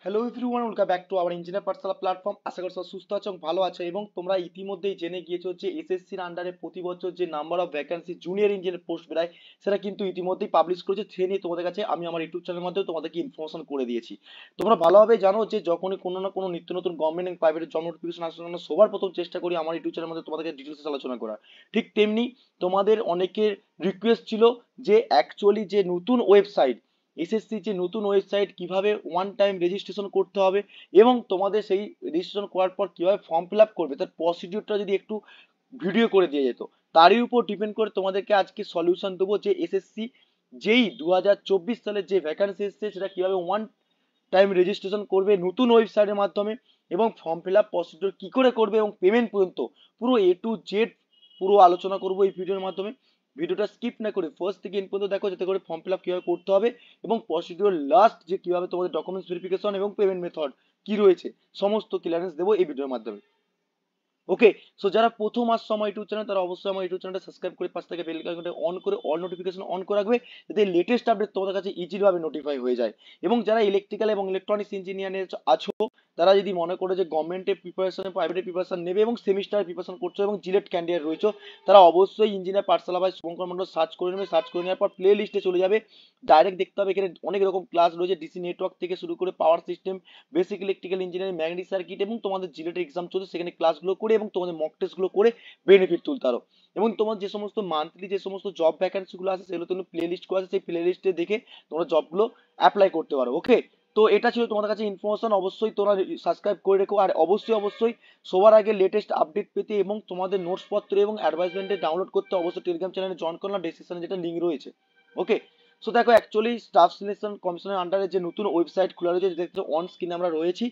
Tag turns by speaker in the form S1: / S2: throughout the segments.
S1: Hello everyone, welcome back to our engineer Pathsala platform. আশা করি সবাই সুস্থ আছো এবং ভালো আছো। এবং তোমরা ইতিমধ্যেই জেনে গিয়েছো যে এসএসসির আন্ডারে প্রতি বছর যে number of vacancy junior engineer post বেরায় সেটা কিন্তু ইতিমধ্যেই পাবলিশ করেছে। সে নিয়ে তোমাদের কাছে আমি আমার ইউটিউব চ্যানেলের মাধ্যমে তোমাদেরকে ইনফরমেশন করে দিয়েছি। তোমরা ভালোভাবে জানো যে যখনই কোনো না কোনো নিত্য নতুন গভর্নমেন্ট এবং প্রাইভেট জব নোটিফিকেশন আসার জন্য সবার প্রথম চেষ্টা করি আমার ইউটিউব চ্যানেলের মধ্যে তোমাদেরকে ডিটেলসে আলোচনা করা। ঠিক তেমনি তোমাদের অনেকের রিকোয়েস্ট ছিল যে অ্যাকচুয়ালি যে নতুন ওয়েবসাইট এসএসসি যে নতুন ওয়েবসাইট কিভাবে ওয়ান টাইম রেজিস্ট্রেশন করতে হবে এবং তোমাদের সেই রেজিস্ট্রেশন করার পর কিভাবে ফর্ম ফিল আপ করবে তার প্রসিডিউরটা যদি একটু ভিডিও করে দিয়ে যেত, তারই উপর ডিপেন্ড করে তোমাদেরকে আজকে সলিউশন দেবো যে এসএসসি যেই 2024 সালের যে ভ্যাকান্সি এসছে সেটা কিভাবে ওয়ান টাইম রেজিস্ট্রেশন করবে নতুন ওয়েবসাইটের মাধ্যমে এবং ফর্ম ফিল আপ প্রসিডিউর কি করে করবে এবং পেমেন্ট পর্যন্ত পুরো এ টু জেড পুরো আলোচনা করবো এই ভিডিওর মাধ্যমে। ভিডিওটা স্কিপ না করে ফার্স্ট থেকে এন্ড পর্যন্ত দেখো, যাতে করে ফর্ম ফিল আপ কিভাবে করতে হবে এবং প্রসিডিউর লাস্ট যে কিভাবে তোমাদের ডকুমেন্টস ভেরিফিকেশন এবং পেমেন্ট মেথড কি রয়েছে সমস্ত ক্লিয়ারেন্স দেবো এই ভিডিওর মাধ্যমে। ওকে, সো যারা প্রথম আসছো আমার ইউটিউব চ্যানেল তারা অবশ্যই আমার ইউটিউব চ্যানেলটা সাবস্ক্রাইব করে পাশ থেকে বেল আইকনটা অন করে অল নোটিফিকেশন অন করে রাখবে, যাতে লেটেস্ট আপডেট তোমাদের কাছে ইজিলি ভাবে নোটিফাই হয়ে যায়। এবং যারা ইলেকট্রিক্যাল এবং ইলেকট্রনিক্স ইঞ্জিনিয়ার আছো তারা যদি মনে করো যে গভর্নমেন্টের প্রিপারেশন প্রাইভেটের প্রিপারেশন নেবে এবং সেমিস্টার প্রিপারেশন করছো এবং জিলেট ক্যান্ডিডেট রয়েছে, তারা অবশ্যই ইঞ্জিনিয়ার পাঠশালা বা শুভঙ্কর মন্ডল সার্চ করে নেবে। সার্চ করে নেওয়ার পর প্লে লিস্টে চলে যাবে, ডাইরেক্ট দেখতে হবে এখানে অনেক রকম ক্লাস রয়েছে, ডিসি নেটওয়ার্ক থেকে শুরু করে power system, basic electrical engineering, magnetic circuit এবং তোমাদের জিলেটের এক্সাম চলছে সেখানে ক্লাসগুলো করে এবং তোমাদের মক টেস্টগুলো করে বেনিফিট তুলতে পারো। এবং তোমার যে সমস্ত মান্থলি যে সমস্ত জব ভ্যাকান্সিগুলো আছে সেগুলো তুমি প্লে লিস্ট করা আছে, সেই প্লে লিস্টে দেখে তোমরা জবগুলো অ্যাপ্লাই করতে পারো। ওকে, তো এটা ছিল তোমাদের কাছে ইনফরমেশন, অবশ্যই তোমরা সাবস্ক্রাইব করে রেখো। আর অবশ্যই অবশ্যই সবার আগে লেটেস্ট আপডেট পেতে এবং তোমাদের নোটস পত্র এবং অ্যাডভাইসমেন্টে ডাউনলোড করতে অবশ্যই টেলিগ্রাম চ্যানেলে জয়েন করলাম, ডেসক্রিপশনে যেটা লিঙ্ক রয়েছে। ওকে, সো দেখো অ্যাকচুয়ালি স্টাফ সিলেকশন কমিশনের আন্ডারে যে নতুন ওয়েবসাইট খোলা রয়েছে দেখছো অন স্ক্রিনে আমরা রয়েছি।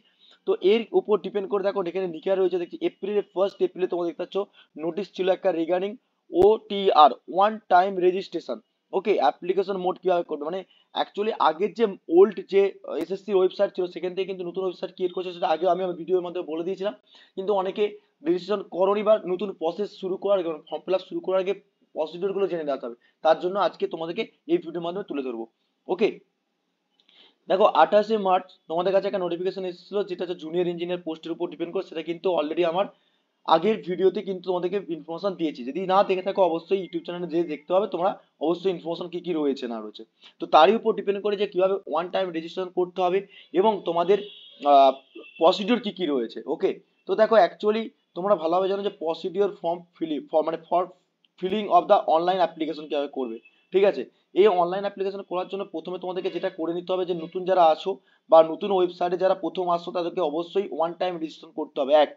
S1: তো এর উপর ডিপেন্ড করে দেখো এখানে লিখা রয়েছে, দেখছি এপ্রিলের 1 এপ্রিলে তোমরা দেখতে পাচ্ছ নোটিশ ছিল একটা regarding OTR one time registration. Okay, application mode কিভাবে করবে, মানে অ্যাকচুয়ালি আগের যে ওল্ড যে এসএসসি ওয়েবসাইট ছিল সেখান থেকে কিন্তু নতুন ওয়েবসাইট ক্রিয়েট করছে, সেটা আগে আমি আমার ভিডিওর মধ্যে বলে দিয়েছিলাম। কিন্তু অনেকে রেজিস্ট্রেশন করনি বা নতুন প্রসেস শুরু করার ফর্ম ফিল আপ শুরু করার আগে প্রসিডিউর গুলো জেনে রাখতে হবে, তার জন্য আজকে তোমাদেরকে এই ভিডিওর মাধ্যমে তুলে ধরবো। ওকে, দেখো 28 মার্চ তোমাদের কাছে একটা নোটিফিকেশন এসেছিল যেটা হচ্ছে জুনিয়র ইঞ্জিনিয়ার পোস্টের উপর ডিপেন্ড করে, সেটা কিন্তু অলরেডি আমার আগের ভিডিওতে কিন্তু তোমাদেরকে ইনফরমেশন দিয়েছি। যদি না দেখে থাকো অবশ্যই ইউটিউব চ্যানেলে যেয়ে দেখতে হবে তোমরা, অবশ্যই ইনফরমেশন কি কি রয়েছে না রয়েছে। তো তারই উপর ডিপেন্ড করে যে কিভাবে ওয়ান টাইম রেজিস্ট্রেশন করতে হবে এবং তোমাদের প্রসিডিওর কি কি রয়েছে। ওকে, তো দেখো অ্যাকচুয়ালি তোমরা ভালোভাবে জানো যে প্রসিডিওর ফর্ম ফিলিং মানে for filling of the online application কিভাবে করবে। ঠিক আছে, এই অনলাইন অ্যাপ্লিকেশন করার জন্য প্রথমে তোমাদেরকে যেটা করে নিতে হবে যে নতুন যারা আছো বা নতুন ওয়েবসাইটে যারা প্রথম আসছো তাদেরকে অবশ্যই ওয়ান টাইম রেজিস্ট্রেশন করতে হবে এক।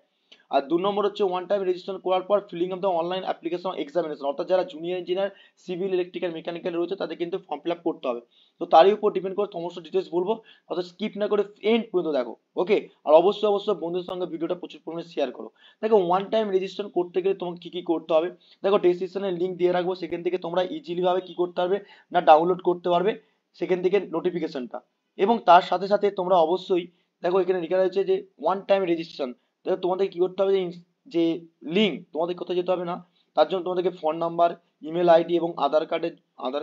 S1: আর 2 নম্বর হচ্ছে ওয়ান টাইম রেজিস্ট্রেশন করার পর filling of the online application examination, অর্থাৎ যারা junior engineer civil electrical mechanical রয়েছে তাদের কিন্তু ফর্ম ফিল আপ করতে হবে। তো তারই উপর ডিপেন্ড করে সমস্ত ডিটেলস বলবো, অর্থাৎ স্কিপ না করে এন্ড পর্যন্ত দেখো। ওকে, আর অবশ্যই অবশ্যই বন্ধুদের সঙ্গে ভিডিওটা প্রচুর পরিমাণে শেয়ার করো। দেখো ওয়ান টাইম রেজিস্ট্রেশন করতে গেলে তোমাকে কি কি করতে হবে, দেখো ডেসক্রিপশনে লিঙ্ক দিয়ে রাখবো, সেখান থেকে তোমরা ইজিলি ভাবে কি করতে পারবে না ডাউনলোড করতে পারবে সেখান থেকে নোটিফিকেশনটা। এবং তার সাথে সাথে তোমরা অবশ্যই দেখো এখানে লেখা রয়েছে যে ওয়ান টাইম রেজিস্ট্রেশন, তোমাদের কি করতে হবে যে লিঙ্ক তোমাদের কোথায় যেতে হবে না, তার জন্য তোমাদেরকে ফোন নাম্বার, ইমেল আইডি এবং আধার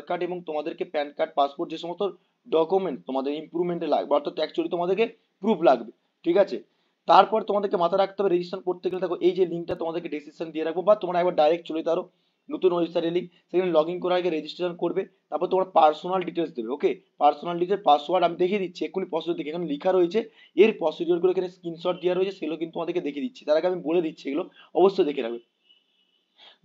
S1: কার্ড এবং তোমাদেরকে প্যান কার্ড পাসপোর্ট যে সমস্ত ডকুমেন্ট তোমাদের ইমপ্রুভমেন্টে লাগবে, অর্থাৎ অ্যাকচুয়ালি তোমাদেরকে প্রুফ লাগবে। ঠিক আছে, তারপর তোমাদেরকে মাথায় রাখতে হবে রেজিস্ট্রেশন করতে গেলে দেখো এই যে লিঙ্কটা তোমাদেরকে ডেসক্রিপশন দিয়ে রাখবো, বা তোমরা একবার ডাইরেক্ট চলে যেতে পারো নতুন ওয়েবসাইটের লিঙ্ক, সেখানে লগ ইন করার আগে রেজিস্ট্রেশন করবে। তারপর তোমার পার্সোনাল ডিটেলস দেবে। ওকে, পার্সোনাল ডিটেলস পাসওয়ার্ড আমি দেখিয়ে দিচ্ছি এক্ষুনি, প্রসিডিউর দেখে এখানে লেখা রয়েছে, এর প্রসিডিউর গুলো এখানে স্ক্রিনশট দেওয়া রয়েছে, সেগুলো কিন্তু তোমাদেরকে দেখিয়ে দিচ্ছি। তার আগে আমি বলে দিচ্ছি এগুলো অবশ্যই দেখে রাখবে।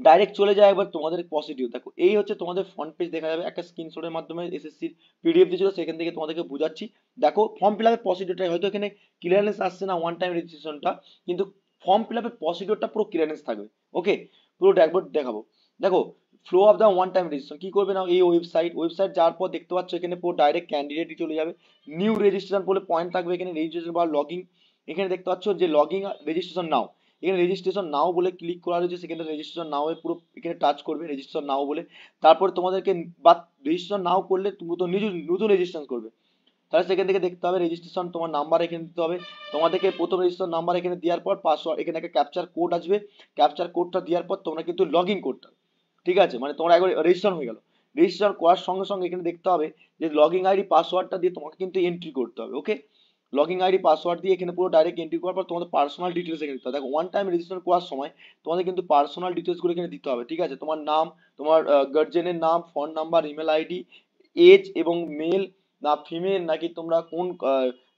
S1: ডাইরেক্ট চলে যায় একবার তোমাদের প্রসিডিউর, দেখো এই হচ্ছে তোমাদের ফ্রন্ট পেজ দেখা যাবে, একটা স্ক্রিনশটের মাধ্যমে এসএসসির পিডিএফ দিয়েছিল সেখান থেকে তোমাদেরকে বোঝাচ্ছি। দেখো ফর্ম ফিল আপের প্রসিডিউরটা হয়তো এখানে ক্লিয়ারেন্স আসছে না ওয়ান টাইম রেজিস্ট্রেশনটা, কিন্তু ফর্ম ফিল আপের প্রসিডিউরটা পুরো ক্লিয়ারেন্স থাকবে। ওকে, পুরো ড্যাশবোর্ড দেখাবো। দেখো flow of the one time registration কি করবে না, এই ওয়েবসাইট যাওয়ার পর দেখতে পাচ্ছ এখানে পুরো ডাইরেক্ট ক্যান্ডিডেটই চলে যাবে। নিউ রেজিস্ট্রেশন বলে পয়েন্ট থাকবে এখানে, রেজিস্ট্রেশন বা লগইন, এখানে দেখতে পাচ্ছ যে লগইন রেজিস্ট্রেশন নাও, এখানে রেজিস্ট্রেশন নাও বলে ক্লিক করা রয়েছে, সেখানে রেজিস্ট্রেশন নাও এ পুরো এখানে টাচ করবে রেজিস্ট্রেশন নাও বলে। তারপর তোমাদেরকে বা রেজিস্ট্রেশন নাও করলে তুমি তো নতুন রেজিস্ট্রেশন করবে, তাহলে সেখান থেকে দেখতে হবে রেজিস্ট্রেশন তোমার নাম্বার এখানে দিতে হবে। তোমাদেরকে প্রথম রেজিস্ট্রেশন নাম্বার এখানে দেওয়ার পর পাসওয়ার্ড, এখানে একটা ক্যাপচার কোড আসবে, ক্যাপচার কোডটা দেওয়ার পর তোমরা কিন্তু লগ ইন করতে হবে। ঠিক আছে, মানে তোমরা একবার রেজিস্ট্রেশন হয়ে গেল, রেজিস্ট্রেশন করার সঙ্গে সঙ্গে এখানে দেখতে হবে যে লগ ইন আইডি পাসওয়ার্ডটা দিয়ে তোমাকে কিন্তু এন্ট্রি করতে হবে। ওকে, লগইন আইডি পাসওয়ার্ড দিয়ে এখানে পুরো ডাইরেক্ট এন্ট্রি করার পর তোমাদের পার্সোনাল ডিটেলস এখানে দিতে হবে। দেখো ওয়ান টাইম রেজিস্ট্রেশন করার সময় তোমাদের কিন্তু পার্সোনাল ডিটেলস গুলো এখানে দিতে হবে, ঠিক আছে? তোমার নাম, তোমার গার্জেনের নাম, phone number, email ID, age এবং মেল না ফিমেল নাকি তোমরা কোন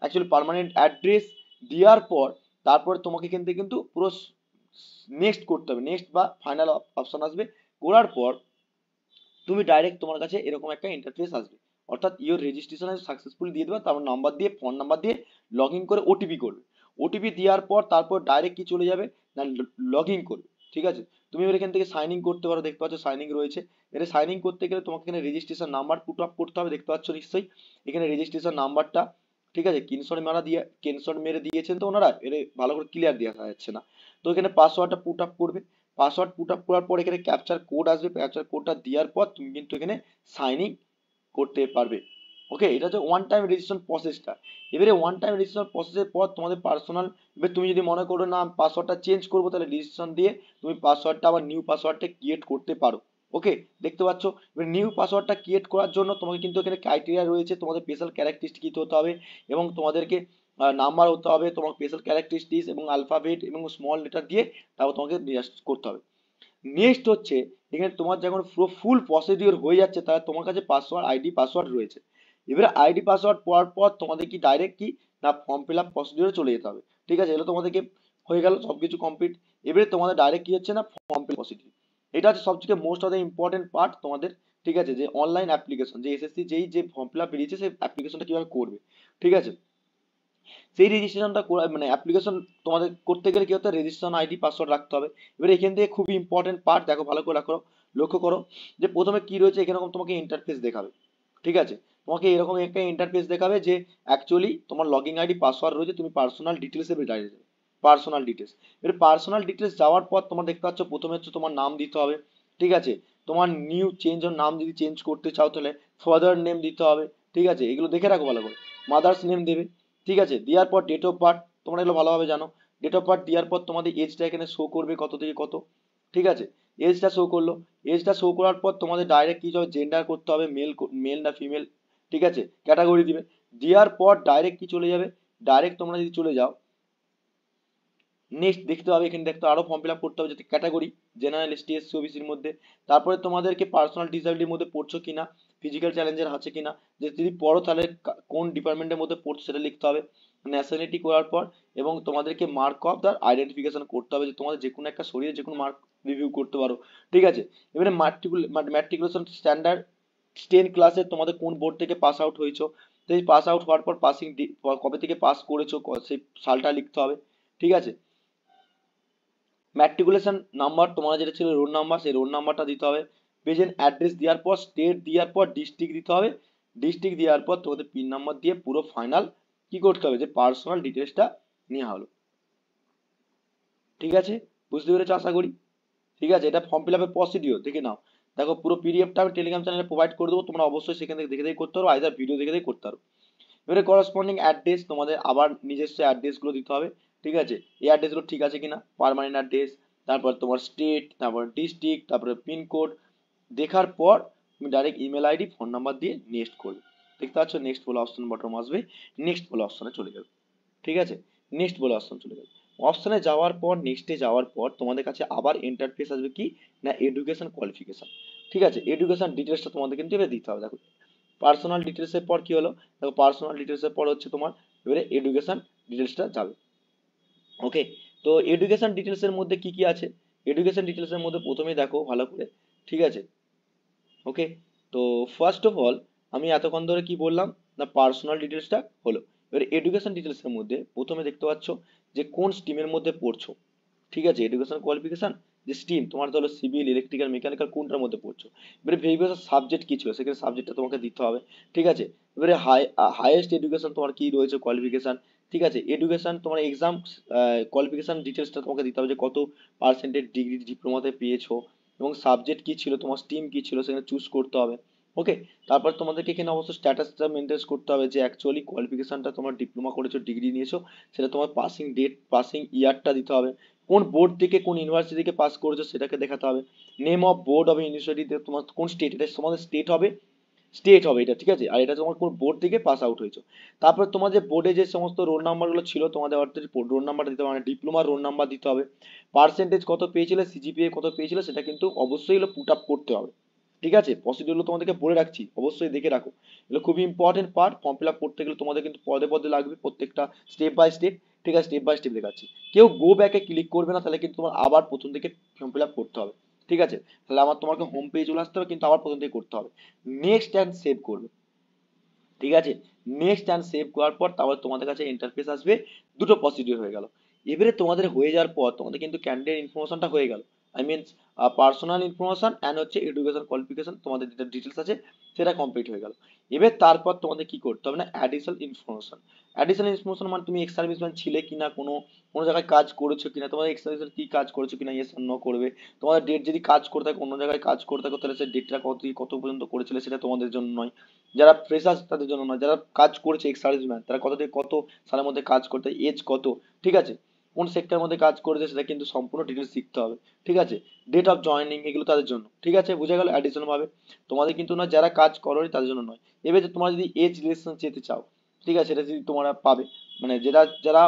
S1: অ্যাকচুয়ালি পার্মানেন্ট অ্যাড্রেস দেওয়ার পর তারপরে তোমাকে কিন্তু পুরো নেক্সট করতে হবে, নেক্সট বা ফাইনাল অপশন আসবে। করার পর তুমি ডাইরেক্ট তোমার কাছে এরকম একটা ইন্টারফেস আসবে, অর্থাৎ ইওর রেজিস্ট্রেশন সাকসেসফুলি দিয়ে দেবে, তারপর নাম্বার দিয়ে ফোন নাম্বার দিয়ে লগ ইন করে ওটিপি করবে। ওটিপি দেওয়ার পর তারপর ডাইরেক্ট কি চলে যাবে না লগ ইন করবে, ঠিক আছে? তুমি এবার এখান থেকে সাইন ইন করতে পারো, দেখতে পাচ্ছ সাইন ইন রয়েছে। এটা সাইন ইন করতে গেলে তোমাকে এখানে রেজিস্ট্রেশন নাম্বার পুট আপ করতে হবে, দেখতে পাচ্ছ নিশ্চয়ই এখানে রেজিস্ট্রেশন নাম্বারটা, ঠিক আছে? স্ক্রিনশট মেরে দিয়েছেন তো ওনারা, এটা ভালো করে ক্লিয়ার দেওয়া যাচ্ছে না। তো এখানে পাসওয়ার্ডটা পুট আপ করবে, পাসওয়ার্ড পুট আপ করার পর এখানে ক্যাপচার কোড আসবে, ক্যাপচার কোডটা দেওয়ার পর তুমি কিন্তু এখানে সাইন ইন করতে পারবে। ওকে, এটা হচ্ছে ওয়ান টাইম রেজিস্ট্রেশন প্রসেসটা। এবারে ওয়ান টাইম রেজিস্ট্রেশন প্রসেসের পর তোমাদের পার্সোনাল, এবার তুমি যদি মনে করো না পাসওয়ার্ডটা চেঞ্জ করবো, তাহলে রেজিস্ট্রেশন দিয়ে তুমি পাসওয়ার্ডটা আবার নিউ পাসওয়ার্ডটা ক্রিয়েট করতে পারো। ওকে, দেখতে পাচ্ছ এবার নিউ পাসওয়ার্ডটা ক্রিয়েট করার জন্য তোমাকে কিন্তু এখানে ক্রাইটেরিয়া রয়েছে, তোমাদের স্পেশাল ক্যারেক্টারিস্টিক হতে হবে এবং তোমাদেরকে নাম্বার হতে হবে, তোমার স্পেশাল ক্যারেক্টারিস্টিক্স এবং আলফাবেট এবং স্মল লেটার দিয়ে তারপর তোমাকে করতে হবে। নেক্সট হচ্ছে এখানে তোমার যখন পুরো ফুল প্রসিডিওর হয়ে যাচ্ছে, তাহলে তোমার কাছে পাসওয়ার্ড আইডি পাসওয়ার্ড রয়েছে। এবারে আইডি পাসওয়ার্ড পাওয়ার পর তোমাদের কি ডাইরেক্ট কি না ফর্ম ফিল আপ প্রসিডিওরে চলে যেতে হবে, ঠিক আছে? এগুলো তোমাদেরকে হয়ে গেল সবকিছু কমপ্লিট। এবারে তোমাদের ডাইরেক্ট কি হচ্ছে না ফর্ম ফিল প্রসিডিওর, এটা হচ্ছে সবথেকে most of the important part তোমাদের, ঠিক আছে? যে অনলাইন অ্যাপ্লিকেশন, যে এসএসসি যেই যে ফর্ম ফিল আপ বেরিয়েছে সেই অ্যাপ্লিকেশনটা কিভাবে করবে, ঠিক আছে? সেই রেজিস্ট্রেশনটা মানে অ্যাপ্লিকেশন তোমাদের করতে গেলে কি হতে হবে, রেজিস্ট্রেশন আইডি পাসওয়ার্ড রাখতে হবে। এবার এখান থেকে খুবই ইম্পর্টেন্ট পার্ট, দেখো ভালো করে রাখো, লক্ষ্য করো যে প্রথমে কি রয়েছে, এখানে তোমাকে ইন্টারফেস দেখাবে, ঠিক আছে? তোমাকে এরকম একটা ইন্টারফেস দেখাবে যে অ্যাকচুয়ালি তোমার লগইন আইডি পাসওয়ার্ড রয়েছে, তুমি পার্সোনাল ডিটেলসে ডাইরেক্ট যাবে, পার্সোনাল ডিটেলস। এবার পার্সোনাল ডিটেলস যাওয়ার পর তোমার দেখতে পাচ্ছ প্রথমে হচ্ছে তোমার নাম দিতে হবে, ঠিক আছে? তোমার নিউ চেঞ্জ ওর নাম যদি চেঞ্জ করতে চাও তাহলে ফাদার নেম দিতে হবে, ঠিক আছে? এগুলো দেখে রাখো ভালো করে, মাদার্স নেম দেবে, ঠিক আছে? দেওয়ার পর ডেট অফ বার্থ, তোমরা এগুলো ভালোভাবে জানো। ডেট অফ বার্থ দেওয়ার পর তোমাদের এজটা এখানে শো করবে কত থেকে কত, ঠিক আছে? এজটা শো করলো, এজটা শো করার পর তোমাদের ডাইরেক্ট কি হবে, জেন্ডার করতে হবে, মেল মেল না ফিমেল, ঠিক আছে? ক্যাটাগরি দিবে, দেওয়ার পর ডাইরেক্ট কি চলে যাবে, ডাইরেক্ট তোমরা যদি চলে যাও নেক্সট দেখতে হবে, এখানে দেখতে আরো ফর্ম ফিল আপ করতে হবে, যাতে ক্যাটাগরি জেনারেল, এসটি, এসসি, ওবিসির মধ্যে। তারপরে তোমাদেরকে পার্সোনাল ডিসএবিলিটির মধ্যে পড়ছো কিনা, ফিজিক্যাল চ্যালেঞ্জের আছে কিনা, যে যদি পড়ো তাহলে কোন ডিপার্টমেন্টের মধ্যে পড়ছো সেটা লিখতে হবে। ন্যাশনালিটি করার পর এবং তোমাদেরকে মার্ক অফ দ্য আইডেন্টিফিকেশন করতে হবে, যে তোমাদের যে কোনো একটা শরীরে যে কোনো মার্ক রিভিউ করতে পারো, ঠিক আছে? এবারে ম্যাট্রিকুলেশন স্ট্যান্ডার্ড 10 ক্লাসে তোমাদের কোন বোর্ড থেকে পাস আউট হয়েছো, তো এই পাস আউট হওয়ার পর পাসিং কবে থেকে পাস করেছো সেই সালটা লিখতে হবে, ঠিক আছে? ম্যাট্রিকুলেশন নাম্বার তোমার যেটা ছিল রোল নাম্বার, সেই রোল নাম্বারটা দিতে হবে। প্রেজেন্ট অ্যাড্রেস দেওয়ার পর স্টেট দেওয়ার পর ডিস্ট্রিক্ট দিতে হবে, ডিস্ট্রিক্ট দেওয়ার পর তোমাদের পিন নাম্বার দিয়ে পুরো ফাইনাল কি করতে হবে, যে পার্সোনাল ডিটেলসটা নেওয়া হলো, ঠিক আছে? বুঝতে পেরেছো আশা করি, ঠিক আছে? এটা ফর্ম ফিল আপের প্রসিডিওর দেখে নাও। দেখো পুরো পিডিএফটা আমি টেলিগ্রাম চ্যানেলে প্রোভাইড করে দেবো, তোমরা অবশ্যই সেখান থেকে দেখে দেখে করতে পারো, আইদার ভিডিও দেখে দেখে করতে পারো। এবারে করসপন্ডিং অ্যাড্রেস তোমাদের আবার নিজস্ব অ্যাড্রেসগুলো দিতে হবে, ঠিক আছে? এই অ্যাড্রেসগুলো ঠিক আছে কিনা, পার্মানেন্ট অ্যাড্রেস, তারপর তোমার স্টেট, তারপর ডিস্ট্রিক্ট, তারপরে পিনকোড দেখার পর তুমি direct email ID phone number দিয়ে নেক্সট করবে। দেখতে পাচ্ছ নেক্সট বলে অপশন বটম আসবে, নেক্সট বলে অপশনে চলে যাবে, ঠিক আছে? নেক্সট বলে অপশন চলে যাবে। অপশনে যাওয়ার পর নেক্সটে যাওয়ার পর তোমাদের কাছে আবার ইন্টারফেস আসবে কি না এডুকেশন কোয়ালিফিকেশন, ঠিক আছে? এডুকেশন ডিটেলসটা তোমাদের কিন্তু এবার দিতে হবে। দেখো পার্সোনাল ডিটেলস এর পর কি হলো, দেখো পার্সোনাল ডিটেলস এর পর হচ্ছে তোমার এবারে এডুকেশন ডিটেলসটা যাবে। ওকে, তো এডুকেশন ডিটেলস এর মধ্যে কি কি আছে, এডুকেশন ডিটেলস এর মধ্যে প্রথমেই দেখো ভালো করে, ঠিক আছে? ওকে, তো ফার্স্ট অফ অল আমি এতক্ষণ ধরে কি বললাম না পার্সোনাল ডিটেলসটা হলো। এবারে এডুকেশন ডিটেলস এর মধ্যে প্রথমে দেখতে পাচ্ছ যে কোন স্ট্রিমের মধ্যে পড়ছো, ঠিক আছে? এডুকেশন কোয়ালিফিকেশন যে স্ট্রিম তোমার ধরো সিভিল, ইলেকট্রিক্যাল, মেকানিক্যাল কোনটার মধ্যে পড়ছো, এবারে ভেরিফিকেশন সাবজেক্ট কি ছিল সেখানে সাবজেক্টটা তোমাকে দিতে হবে, ঠিক আছে? এবারে হাইয়েস্ট এডুকেশন তোমার কি রয়েছে কোয়ালিফিকেশন, ঠিক আছে? এডুকেশন তোমার এক্সাম কোয়ালিফিকেশন ডিটেলসটা তোমাকে দিতে হবে, যে কত পার্সেন্টেজ ডিগ্রি ডিপ্লোমাতে পেয়েছো এবং সাবজেক্ট কি ছিল, তোমার স্ট্রিম কি ছিল সেখানে চুজ করতে হবে। ওকে, তারপর তোমাদেরকে এখানে অবশ্য স্ট্যাটাসটা মেনটেন করতে হবে, যে অ্যাকচুয়ালি কোয়ালিফিকেশনটা তোমার ডিপ্লোমা করেছো, ডিগ্রি নিয়েছো, সেটা তোমার পাসিং ডেট, পাসিং ইয়ারটা দিতে হবে, কোন বোর্ড থেকে কোন ইউনিভার্সিটি থেকে পাস করেছো সেটাকে দেখাতে হবে, নেম অফ বোর্ড অফ ইউনিভার্সিটিতে তোমার কোন স্টেট, এটা তোমাদের স্টেট হবে, স্টেট হবে এটা, ঠিক আছে। আর এটা তোমার কোন বোর্ড থেকে পাস আউট হয়েছে। তারপর তোমার যে বোর্ডে যে সমস্ত রোল নাম্বারগুলো ছিল তোমাদের অর্থে রোল নাম্বারটা দিতে হবে, মানে ডিপ্লোমার রোল নাম্বার দিতে হবে, পার্সেন্টেজ কত পেয়েছিলে, সিজিপিএ কত পেয়েছিলে, সেটা কিন্তু অবশ্যই এগুলো পুট আপ করতে হবে, ঠিক আছে। প্রসিডিউরগুলো তোমাদেরকে বলে রাখছি, অবশ্যই দেখে রাখো, এগুলো খুবই important part. Form fill up করতে গেলে তোমাদের কিন্তু পদে পদে লাগবে প্রত্যেকটা স্টেপ বাই স্টেপ, ঠিক আছে। স্টেপ বাই স্টেপ দেখাচ্ছি, কেউ গো ব্যাকে ক্লিক করবে না, তাহলে কিন্তু তোমার আবার প্রথম থেকে ফর্ম ফিল আপ করতে হবে, ঠিক আছে। তাহলে আমার তোমাকে হোম পেজে চলে আসতে হবে, কিন্তু আবার প্রথম থেকে করতে হবে। নেক্সট অ্যান্ড সেভ করবে, ঠিক আছে। নেক্সট অ্যান্ড সেভ করার পর তারপর তোমাদের কাছে ইন্টারফেস আসবে, দুটো প্রসিডিউর হয়ে গেল। এবারে তোমাদের হয়ে যাওয়ার পর তোমাদের কিন্তু ক্যান্ডিডেট ইনফরমেশনটা হয়ে গেল, I means personal information and হচ্ছে এডুকেশন কোয়ালিফিকেশন, তোমাদের যেটা ডিটেলস আছে সেটা কমপ্লিট হয়ে গেল। এবার তারপর তোমাদের কি করতে হবে না, অ্যাডিশনাল ইনফরমেশন। অ্যাডিশনাল ইনফরমেশন মানে তুমি এক্স সার্ভিসম্যান ছিলে কিনা, কোনো কোনো জায়গায় কাজ করেছো কিনা, তোমাদের এক্স সার্ভিসম্যান কি কাজ করেছো কিনা, ইয়েস নো করবে। তোমাদের ডেট যদি কাজ করে থাকে, অন্য জায়গায় কাজ করে থাকো, তাহলে সেই ডেটটা কত থেকে কত পর্যন্ত করেছিলে সেটা তোমাদের জন্য নয়। যারা ফ্রেশার্স তাদের জন্য নয়, যারা কাজ করেছে এক্স সার্ভিসম্যান তারা কত থেকে কত সালের মধ্যে কাজ করতে, এজ কত, ঠিক আছে, কোন সেক্টরের মধ্যে কাজ করেছে সেটা কিন্তু সম্পূর্ণ ডিটেলস শিখতে হবে, ঠিক আছে। ডেট অফ জয়েনিং এগুলো তাদের জন্য, ঠিক আছে, বুঝা গেল অ্যাডিশনাল ভাবে। তোমাদের কিন্তু না, যারা কাজ করোনি তাদের জন্য নয়। এবার যে তোমরা যদি এজ রিলেশন যেতে চাও, ঠিক আছে, সেটা যদি তোমরা পাবে, মানে যারা যারা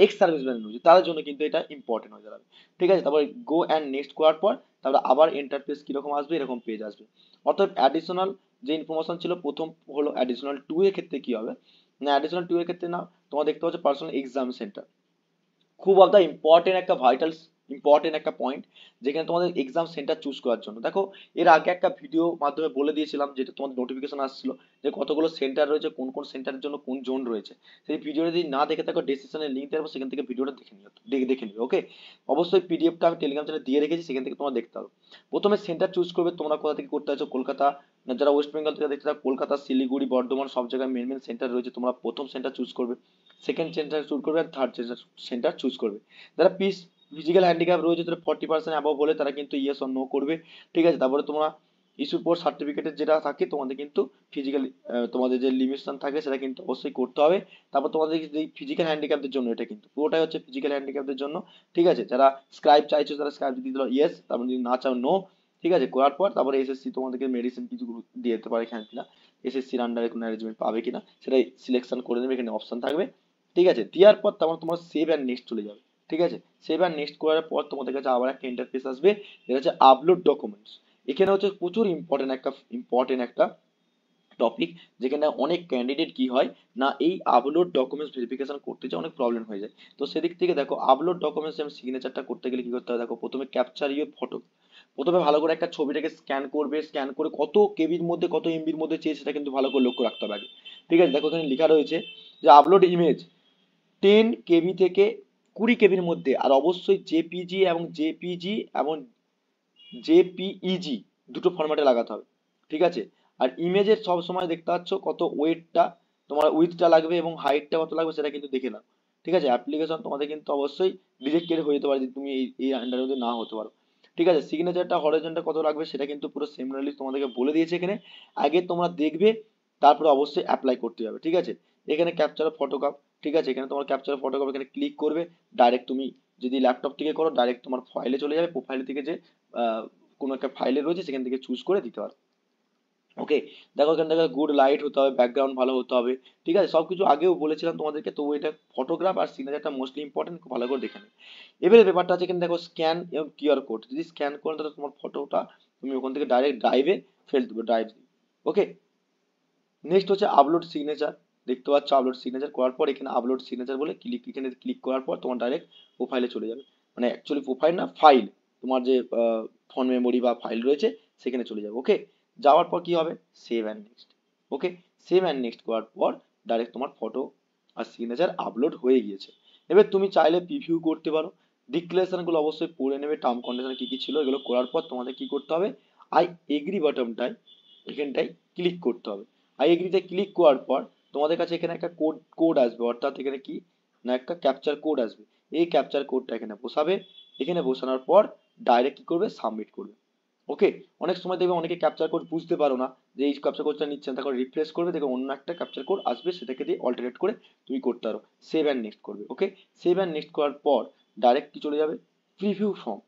S1: এক্স সার্ভিসম্যান রয়েছে তাদের জন্য কিন্তু এটা ইম্পর্টেন্ট হয়ে দাঁড়াবে, ঠিক আছে। তারপর গো অ্যান্ড নেক্সট করার পর তারপর আবার ইন্টারফেস কিরকম আসবে, এরকম পেজ আসবে। অর্থাৎ অ্যাডিশনাল যে ইনফরমেশন ছিল প্রথম হলো অ্যাডিশনাল টু এর ক্ষেত্রে কি হবে না, অ্যাডিশনাল টু এর ক্ষেত্রে না, তোমরা দেখতে পাচ্ছ পার্সোনাল এক্সাম সেন্টার, খুব অফ দ্য ইম্পর্টেন্ট একটা ভাইটাল ইম্পর্টেন্ট একটা পয়েন্ট, যেখানে তোমাদের এক্সাম সেন্টার চুজ করার জন্য। দেখো, এর আগে একটা ভিডিও মাধ্যমে বলে দিয়েছিলাম, যেটা তোমাদের নোটিফিকেশন আসছিল যে কতগুলো সেন্টার রয়েছে, কোন কোন সেন্টারের জন্য কোন জোন রয়েছে। সেই ভিডিওটা যদি না দেখে থাকো, ডেসক্রিপশনে লিঙ্ক দেবো, সেখান থেকে ভিডিওটা দেখে নিও, দেখে নিও, ওকে। অবশ্যই পিডিএফটা আমি টেলিগ্রাম চ্যানেলে দিয়ে রেখেছি, সেখান থেকে তোমরা দেখতে পারো। প্রথমে সেন্টার চুজ করবে, তোমরা কোথা থেকে করতে চাইছো, কলকাতা না, যারা ওয়েস্ট বেঙ্গল থেকে দেখতে থাকো, কলকাতা, শিলিগুড়ি, বর্ধমান, সব জায়গায় মেন মেন সেন্টার রয়েছে, তোমরা প্রথম সেন্টার চুজ করবে, সেকেন্ড সেন্টার চুজ করবে, আর থার্ড সেন্টার চুজ করবে। যারা ফিজিক্যাল হ্যান্ডিক্যাপ রয়েছে, তারা 40% অ্যাবভ হলে তারা কিন্তু ইয়েস অর নো করবে, ঠিক আছে। তারপরে তোমরা ইস্যু পর সার্টিফিকেটের যেটা থাকে তোমাদের কিন্তু ফিজিক্যাল, তোমাদের যে লিমিটেশন থাকে সেটা কিন্তু অবশ্যই করতে হবে। তারপর তোমাদের যে ফিজিক্যাল হ্যান্ডিক্যাপদের জন্য, এটা কিন্তু পুরোটাই হচ্ছে ফিজিক্যাল হ্যান্ডিক্যাপদের জন্য, ঠিক আছে। যারা স্ক্রাইব চাইছো তারা স্ক্রাইব দিয়ে দিল ইয়েস, তারপর যদি না চাও নো, ঠিক আছে। করার পর তারপরে এসএসসি তোমাদেরকে মেডিসিন কিছু দিয়ে দিতে পারে এখানে কিনা, এসএসসির আন্ডারে কোনো অ্যারেঞ্জমেন্ট পাবে কিনা সেটাই সিলেকশন করে নেবে, এখানে অপশন থাকবে, ঠিক আছে। দেওয়ার পর তারপর তোমার সেভ অ্যান্ড নেক্সট চলে যাবে, ঠিক আছে। সেভ অ্যান্ড নেক্সট করার পর তোমাদের কাছে আবার একটা ইন্টারফেস আসবে, যেটা হচ্ছে আপলোড ডকুমেন্টস। এখানে হচ্ছে প্রচুর ইম্পর্টেন্ট একটা টপিক, যেখানে অনেক ক্যান্ডিডেট কি হয় না, এই আপলোড ডকুমেন্টস ভেরিফিকেশন করতে যে অনেক প্রবলেম হয়ে যায়। তো সেদিক থেকে দেখো, আপলোড ডকুমেন্টস সিগনেচারটা করতে গেলে কি করতে হবে, দেখো প্রথমে ক্যাপচার ইউর ফটো। প্রথমে ভালো করে একটা ছবিটাকে স্ক্যান করবে, স্ক্যান করে কত কেবির মধ্যে কত এমবির মধ্যে চেয়ে সেটা কিন্তু ভালো করে লক্ষ্য রাখতে হবে আগে, ঠিক আছে। দেখো এখানে লেখা রয়েছে যে আপলোড ইমেজ 10 কেবি থেকে 20 কেবির মধ্যে, আর অবশ্যই জেপিজি এবং জেপিইজি দুটো ফরম্যাটে লাগাতে হবে, ঠিক আছে। আর ইমেজের সব সময় দেখতে পাচ্ছ কত ওয়েটটা, তোমার উইথটা লাগবে এবং হাইটটা কত লাগবে সেটা কিন্তু দেখে নাও, ঠিক আছে। অ্যাপ্লিকেশন তোমাদের কিন্তু অবশ্যই রিজেক্টেড হয়ে যেতে পারে যদি তুমি এই আন্ডারের মধ্যে না হতে পারো, ঠিক আছে। সিগনেচারটা হরাইজন্টাল কত লাগবে সেটা কিন্তু পুরো সিমিলারলি তোমাদেরকে বলে দিয়েছে এখানে, আগে তোমরা দেখবে, তারপরে অবশ্যই অ্যাপ্লাই করতে হবে, ঠিক আছে। এখানে ক্যাপচার ফটোগ্রাফ, ঠিক আছে, এখানে তোমার ক্যাপচার ফটোগ্রাফ, এখানে ক্লিক করবে, ডাইরেক্ট তুমি যদি ল্যাপটপ থেকে করো ডাইরেক্ট তোমার ফাইলে চলে যাবে, প্রোফাইল থেকে যে আহ, কোনো একটা ফাইলে রয়েছে সেখান থেকে চুজ করে দিতে পারো, ওকে। দেখো এখান থেকে গুড লাইট হতে হবে, ব্যাকগ্রাউন্ড ভালো হতে হবে, ঠিক আছে। সবকিছু আগেও বলেছিলাম তোমাদেরকে, তো এটা ফটোগ্রাফ আর সিগনেচারটা মোস্টলি ইম্পর্টেন্ট, খুব ভালো করে দেখে নেবে। এবারে ব্যাপারটা আছে এখানে দেখো স্ক্যান এবং কিউআর কোড, যদি স্ক্যান করো তাহলে তোমার ফটোটা তুমি ওখান থেকে ডাইরেক্ট ড্রাইভে ফেলে দেবে, ড্রাইভ, ওকে। নেক্সট হচ্ছে আপলোড সিগনেচার, দেখতে পাচ্ছ আপলোড সিগনেচার করার পর এখানে আপলোড সিগনেচার বলে এখানে ক্লিক করার পর তোমার ডাইরেক্ট প্রোফাইলে চলে যাবে, মানে অ্যাকচুয়ালি প্রোফাইল না, ফাইল, তোমার যে ফোন মেমোরি বা ফাইল রয়েছে সেখানে চলে যাবে, ওকে। যাওয়ার পর কি হবে, save and next, okay. Save and next করার পর ডাইরেক্ট তোমার ফটো আর সিগনেচার আপলোড হয়ে গিয়েছে। এবার তুমি চাইলে প্রিভিউ করতে পারো, ডিক্লারেশনগুলো অবশ্যই পড়ে নেবে, টার্ম কন্ডিশন কি কি ছিল এগুলো করার পর তোমাদের কি করতে হবে, আই এগ্রি বাটনটায় এখানটায় ক্লিক করতে হবে। আই এগ্রিতে ক্লিক করার পর তোমাদের কাছে এখানে একটা কোড আসবে, অর্থাৎ এখানে কি না একটা ক্যাপচার কোড আসবে, এই ক্যাপচার কোডটা এখানে বসাবে, এখানে বসানোর পর ডাইরেক্ট কি করবে, সাবমিট করবে, ওকে। অনেক সময় দেখবে অনেকে ক্যাপচার কোড বুঝতে পারো না যে এই ক্যাপচার কোডটা নিচ্ছেন, তখন রিফ্রেশ করবে, দেখবে অন্য একটা ক্যাপচার কোড আসবে, সেটাকে দিয়ে অল্টারনেট করে তুমি করতে পারো। সেভ অ্যান্ড নেক্সট করবে, ওকে। সেভ অ্যান্ড নেক্সট করার পর ডাইরেক্ট কি চলে যাবে, প্রিভিউ ফর্ম।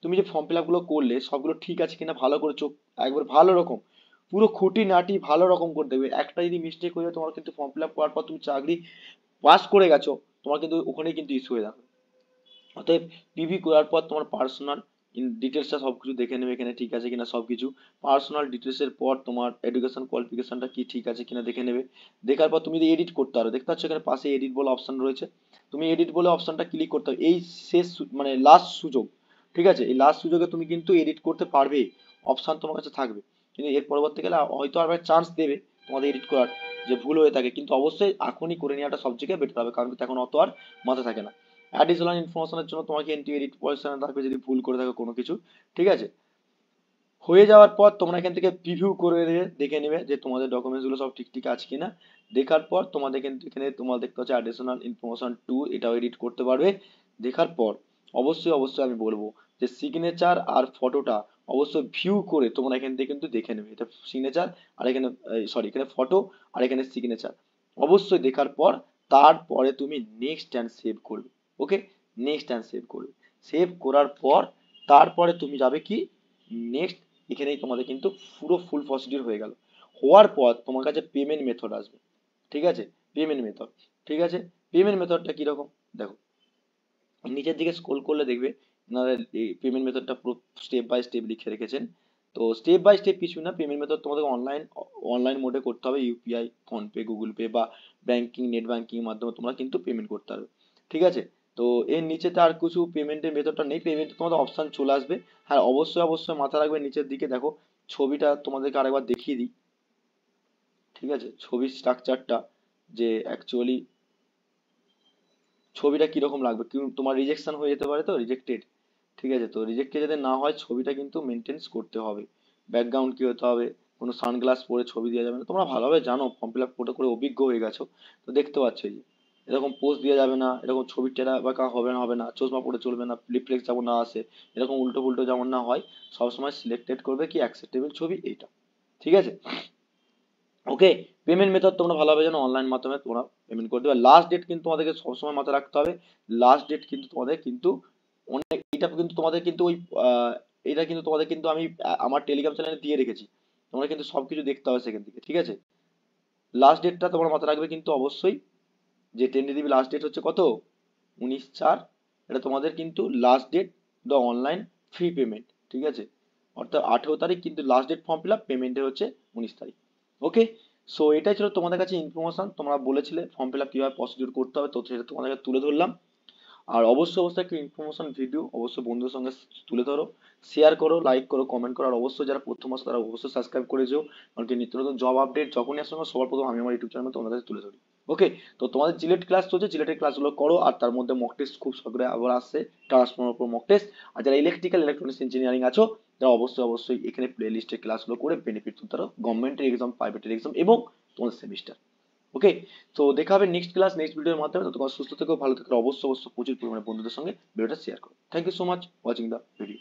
S1: তুমি যে ফর্ম ফিল আপগুলো করলে সবগুলো ঠিক আছে কিনা ভালো করে চোখ একবার ভালো রকম পুরো খুঁটিনাটি ভালো রকম করে দেখবে। একটা যদি মিস্টেক হয়ে যায়, তোমার কিন্তু ফর্ম ফিল আপ করার পর তুমি চাকরি পাস করে গেছো, তোমার কিন্তু ওখানেই কিন্তু ইস্যু হয়ে যাবে। অতএব পিভি করার পর তোমার পার্সোনাল ডিটেলসটা সবকিছু দেখে নেবে এখানে ঠিক আছে কিনা সবকিছু। পার্সোনাল ডিটেলস এর পর তোমার এডুকেশন কোয়ালিফিকেশনটা কি ঠিক আছে কিনা দেখে নেবে। দেখার পর তুমি এডিট করতে পারো, দেখতে পাচ্ছ এখানে পাশে এডিট বলে অপশন রয়েছে, তুমি এডিট বলে অপশনটা ক্লিক করতে হবে। এই শেষ মানে লাস্ট সুযোগ, ঠিক আছে, এই লাস্ট সুযোগে তুমি কিন্তু এডিট করতে পারবে, অপশন তোমার কাছে থাকবে। কিন্তু এর পরবর্তীকালে হয়তো আবার চান্স দেবে তোমাদের এডিট করার, যে ভুল হয়ে থাকে, কিন্তু অবশ্যই এখনই করে নেওয়াটা সব থেকে বেটার হবে, কারণ এখন অত আর মাথা থাকে না। অ্যাডিশনাল ইনফরমেশনের জন্য তোমাকে এন্ট্রি এডিট পজিশনে থাকবে যদি ভুল করে থাকো কোনো কিছু, ঠিক আছে। হয়ে যাওয়ার পর তোমরা এখান থেকে প্রিভিউ করে নেবে, দেখে নেবে যে তোমাদের ডকুমেন্টস গুলো সব ঠিক ঠিক আছে কিনা। দেখার পর তোমাদের কিন্তু এখানে তোমার দেখতে হচ্ছে অ্যাডিশনাল ইনফরমেশন 2, এটাও এডিট করতে পারবে। দেখার পর অবশ্যই অবশ্যই আমি বলবো যে সিগনেচার আর ফটোটা অবশ্যই ভিউ করে তোমরা এখান থেকে কিন্তু দেখে নেবে, এটা সিগনেচার আর এখানে সরি এখানে ফটো আর এখানে সিগনেচার। অবশ্যই দেখার পর তারপরে তুমি নেক্সট অ্যান্ড সেভ করবে। ওকে, নেক্সট অ্যান্ড সেভ করবে। সেভ করার পর তারপরে তুমি যাবে কি নেক্সট, এখানেই তোমাদের কিন্তু পুরো ফুল প্রসিডিউর হয়ে গেল। হওয়ার পর তোমার কাছে পেমেন্ট মেথড আসবে, ঠিক আছে, পেমেন্ট মেথড, ঠিক আছে। পেমেন্ট মেথডটা কিরকম দেখো, নিচের দিকে স্ক্রল করলে দেখবে আপনারা এই পেমেন্ট মেথডটা পুরো স্টেপ বাই স্টেপ লিখে রেখেছেন। তো স্টেপ বাই স্টেপ কিছু না, পেমেন্ট মেথড তোমাদের অনলাইন মোডে করতে হবে, ইউপিআই, ফোনপে, গুগল পে বা ব্যাংকিং, নেট ব্যাংকিং এর মাধ্যমে তোমরা কিন্তু পেমেন্ট করতে পারবে, ঠিক আছে। তো এর নিচেতে আর কিছু পেমেন্টের মেথডটা নেই, পেমেন্টে তোমাদের অপশন চলে আসবে। হ্যাঁ অবশ্যই অবশ্যই মাথা রাখবে নিচের দিকে দেখো, ছবিটা তোমাদেরকে আরেকবার দেখিয়ে দিই, ঠিক আছে, ছবির স্ট্রাকচারটা যে অ্যাকচুয়ালি ছবিটা কিরকম লাগবে, কি তোমার রিজেকশন হয়ে যেতে পারে, তো রিজেক্টেড, ঠিক আছে। তো রিজেক্টেড যাতে না হয় ছবিটা কিন্তু মেনটেন্স করতে হবে। ব্যাকগ্রাউন্ড কি হতে হবে, কোনো সানগ্লাস পরে ছবি দেওয়া যাবে না, তোমরা ভালোভাবে জানো, ফর্ম ফিল আপ করে অভিজ্ঞ হয়ে গেছো। তো দেখতে পাচ্ছ এই যে এরকম পোজ দেওয়া যাবে না, এরকম ছবি টেরা বাঁকা হবে না, হবে না, চশমা পরে চলবে না, রিফ্লেক্স যেমন না আসে, এরকম উল্টো পুল্টো যেমন না হয়, সবসময় সিলেক্টেড করবে কি অ্যাকসেপ্টেবল ছবি এইটা, ঠিক আছে। ওকে, পেমেন্ট মেথড তোমরা ভালোভাবে জানো, অনলাইন মাধ্যমে তোমরা পেমেন্ট করে দেবে। লাস্ট ডেট কিন্তু তোমাদেরকে সবসময় মাথায় রাখতে হবে, লাস্ট ডেট কিন্তু তোমাদের কিন্তু অনেক, এটা কিন্তু তোমাদের কিন্তু ওই আহ, এটা কিন্তু তোমাদের কিন্তু আমি আমার টেলিগ্রাম চ্যানেলে দিয়ে রেখেছি, তোমরা কিন্তু সবকিছু দেখতে হবে সেখান থেকে, ঠিক আছে। লাস্ট ডেটটা তোমরা মাথায় রাখবে কিন্তু অবশ্যই, যে টেন্টেটিভ লাস্ট ডেট হচ্ছে কত, 19/4, এটা তোমাদের কিন্তু last date the online free payment, ঠিক আছে। অর্থাৎ 18 তারিখ কিন্তু last date form fill up, পেমেন্টের হচ্ছে 19 তারিখ। ওকে, সো এটাই ছিল তোমাদের কাছে ইনফরমেশন, তোমরা বলেছিলে ফর্ম ফিল আপ কিভাবে প্রসিডিউর করতে হবে, তো সেটা তোমাদেরকে তুলে ধরলাম। আর অবশ্যই অবশ্যই একটা ইনফরমেশন ভিডিও অবশ্যই বন্ধুদের সঙ্গে তুলে ধরো, শেয়ার করো, লাইক করো, কমেন্ট করো, আর অবশ্যই যারা প্রথম আসো তারা অবশ্যই সাবস্ক্রাইব করে যেও, কারণ কি নিত্য নতুন জব আপডেট যখনই আসবে সবার প্রথম আমি আমার ইউটিউব চ্যানেলে তোমাদের কাছে তুলে ধরি। ওকে, তো তোমাদের জিলেট ক্লাস চলছে, জিলেটের ক্লাসগুলো করো, আর তার মধ্যে মক টেস্ট খুব শীঘ্রই আবার আসছে, ট্রান্সফর্মার উপর মক টেস্ট। আর যারা ইলেকট্রিক্যাল ইলেকট্রনিক্স ইঞ্জিনিয়ারিং আছো তারা অবশ্যই অবশ্যই এখানে প্লে লিস্টের ক্লাসগুলো করে বেনিফিট তুলতে পারো, গভর্নমেন্টের এক্সাম, প্রাইভেটের এক্সাম এবং তোমাদের সেমিস্টার। ওকে, তো দেখা হবে নেক্সট ক্লাস নেক্সট ভিডিওর মাধ্যমে, তো তোমার সুস্থ থেকো, ভালো থেকো, অবশ্যই অবশ্যই প্রচুর পরিমাণে বন্ধুদের সঙ্গে ভিডিওটা শেয়ার করো। Thank you so much watching the video.